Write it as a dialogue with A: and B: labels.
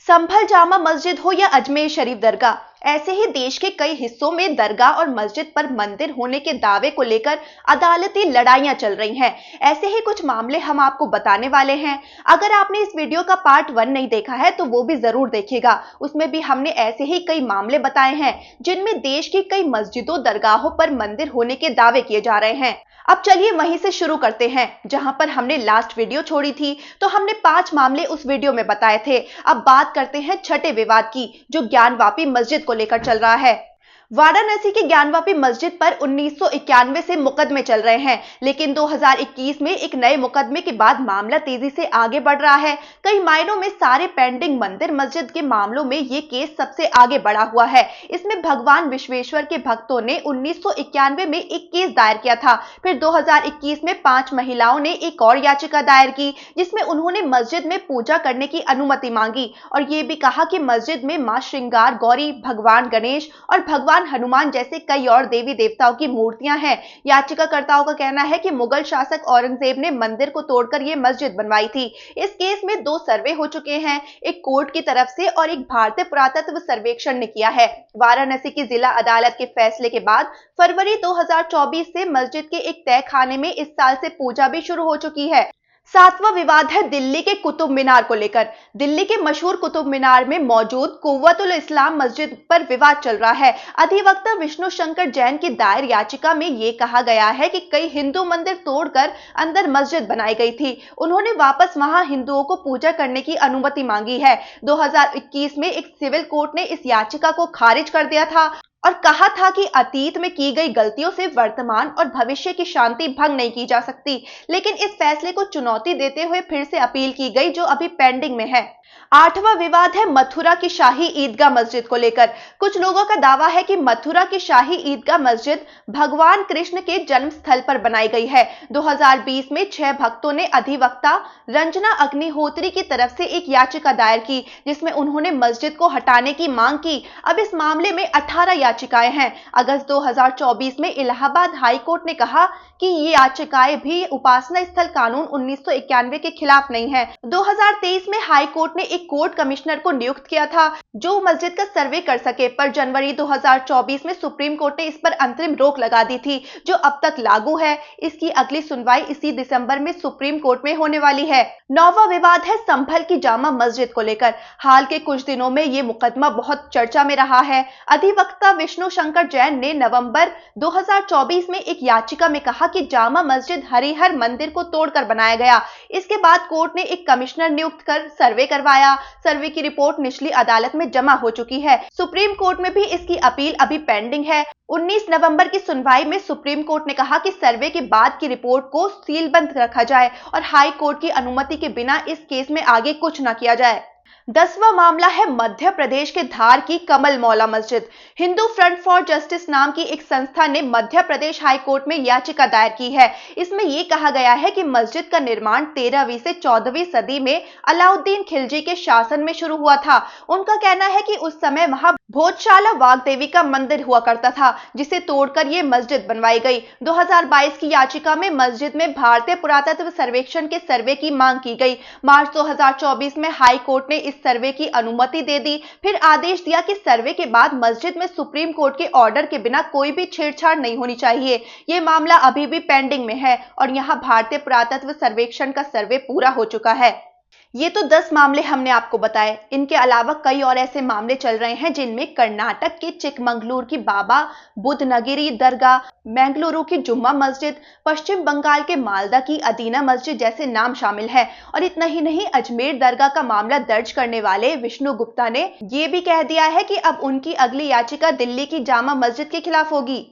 A: संभल जामा मस्जिद हो या अजमेर शरीफ दरगाह, ऐसे ही देश के कई हिस्सों में दरगाह और मस्जिद पर मंदिर होने के दावे को लेकर अदालती लड़ाइयां चल रही हैं। ऐसे ही कुछ मामले हम आपको बताने वाले हैं। अगर आपने इस वीडियो का पार्ट 1 नहीं देखा है तो वो भी जरूर देखिएगा। उसमें भी हमने ऐसे ही कई मामले बताए हैं जिनमें देश की कई मस्जिदों दरगाहों पर मंदिर होने के दावे किए जा रहे हैं। अब चलिए वहीं से शुरू करते हैं जहां पर हमने लास्ट वीडियो छोड़ी थी। तो हमने 5 मामले उस वीडियो में बताए थे। अब बात करते हैं छठे विवाद की, जो ज्ञानवापी मस्जिद को लेकर चल रहा है। वाराणसी की ज्ञानवापी मस्जिद पर 1991 से मुकदमे चल रहे हैं, लेकिन 2021 में एक नए मुकदमे के बाद मामला तेजी से आगे बढ़ रहा है। कई मायनों में सारे पेंडिंग मंदिर मस्जिद के मामलों में ये केस सबसे आगे बढ़ा हुआ है। इसमें भगवान विश्वेश्वर के भक्तों ने 1991 में एक केस दायर किया था। फिर 2021 में 5 महिलाओं ने एक और याचिका दायर की, जिसमें उन्होंने मस्जिद में पूजा करने की अनुमति मांगी और ये भी कहा कि मस्जिद में मां श्रृंगार गौरी, भगवान गणेश और भगवान हनुमान जैसे कई और देवी देवताओं की मूर्तियां हैं। याचिकाकर्ताओं का कहना है कि मुगल शासक औरंगजेब ने मंदिर को तोड़कर ये मस्जिद बनवाई थी। इस केस में 2 सर्वे हो चुके हैं, एक कोर्ट की तरफ से और एक भारतीय पुरातत्व सर्वेक्षण ने किया है। वाराणसी की जिला अदालत के फैसले के बाद फरवरी 2024 से मस्जिद के एक तय खाने में इस साल से पूजा भी शुरू हो चुकी है। 7वां विवाद है दिल्ली के कुतुब मीनार को लेकर। दिल्ली के मशहूर कुतुब मीनार में मौजूद कुव्वतुल इस्लाम मस्जिद पर विवाद चल रहा है। अधिवक्ता विष्णु शंकर जैन की दायर याचिका में ये कहा गया है कि कई हिंदू मंदिर तोड़कर अंदर मस्जिद बनाई गई थी। उन्होंने वापस वहां हिंदुओं को पूजा करने की अनुमति मांगी है। 2021 में एक सिविल कोर्ट ने इस याचिका को खारिज कर दिया था और कहा था कि अतीत में की गई गलतियों से वर्तमान और भविष्य की शांति भंग नहीं की जा सकती। लेकिन इस फैसले को चुनौती देते हुए फिर से अपील की गई, जो अभी पेंडिंग में है। 8वां विवाद है मथुरा की शाही ईदगाह मस्जिद को लेकर। कुछ लोगों का दावा है कि मथुरा की शाही ईदगाह मस्जिद भगवान कृष्ण के जन्म स्थल पर बनाई गई है। 2020 में 6 भक्तों ने अधिवक्ता रंजना अग्निहोत्री की तरफ से एक याचिका दायर की, जिसमें उन्होंने मस्जिद को हटाने की मांग की। अब इस मामले में 18 याचिकाएं हैं। अगस्त 2024 में इलाहाबाद हाई कोर्ट ने कहा कि ये याचिकाएं भी उपासना स्थल कानून 1991 के खिलाफ नहीं है। 2023 में हाई कोर्ट ने एक कोर्ट कमिश्नर को नियुक्त किया था जो मस्जिद का सर्वे कर सके, पर जनवरी 2024 में सुप्रीम कोर्ट ने इस पर अंतरिम रोक लगा दी थी, जो अब तक लागू है। इसकी अगली सुनवाई इसी दिसंबर में सुप्रीम कोर्ट में होने वाली है। 9वां विवाद है संभल की जामा मस्जिद को लेकर। हाल के कुछ दिनों में ये मुकदमा बहुत चर्चा में रहा है। अधिवक्ता विष्णु शंकर जैन ने नवंबर 2024 में एक याचिका में कहा कि जामा मस्जिद हरिहर मंदिर को तोड़कर बनाया गया। इसके बाद कोर्ट ने एक कमिश्नर नियुक्त कर सर्वे करवाया। सर्वे की रिपोर्ट निचली अदालत में जमा हो चुकी है। सुप्रीम कोर्ट में भी इसकी अपील अभी पेंडिंग है। 19 नवंबर की सुनवाई में सुप्रीम कोर्ट ने कहा कि सर्वे के बाद की रिपोर्ट को सीलबंद रखा जाए और हाई कोर्ट की अनुमति के बिना इस केस में आगे कुछ न किया जाए। 10वां मामला है मध्य प्रदेश के धार की कमल मौला मस्जिद। हिंदू फ्रंट फॉर जस्टिस नाम की एक संस्था ने मध्य प्रदेश हाई कोर्ट में याचिका दायर की है। इसमें यह कहा गया है कि मस्जिद का निर्माण 13वीं से 14वीं सदी में अलाउद्दीन खिलजी के शासन में शुरू हुआ था। उनका कहना है कि उस समय वहां भोजशाला वाग्देवी का मंदिर हुआ करता था, जिसे तोड़कर ये मस्जिद बनवाई गई। 2022 की याचिका में मस्जिद में भारतीय पुरातत्व सर्वेक्षण के सर्वे की मांग की गई। मार्च 2024 में हाई कोर्ट ने इस सर्वे की अनुमति दे दी। फिर आदेश दिया कि सर्वे के बाद मस्जिद में सुप्रीम कोर्ट के ऑर्डर के बिना कोई भी छेड़छाड़ नहीं होनी चाहिए। ये मामला अभी भी पेंडिंग में है और यहाँ भारतीय पुरातत्व सर्वेक्षण का सर्वे पूरा हो चुका है। ये तो 10 मामले हमने आपको बताए। इनके अलावा कई और ऐसे मामले चल रहे हैं जिनमें कर्नाटक के चिकमंगलुरु की बाबा बुधनगिरी दरगाह, बेंगलुरु की जुम्मा मस्जिद, पश्चिम बंगाल के मालदा की अदीना मस्जिद जैसे नाम शामिल हैं। और इतना ही नहीं, अजमेर दरगाह का मामला दर्ज करने वाले विष्णु गुप्ता ने ये भी कह दिया है कि अब उनकी अगली याचिका दिल्ली की जामा मस्जिद के खिलाफ होगी।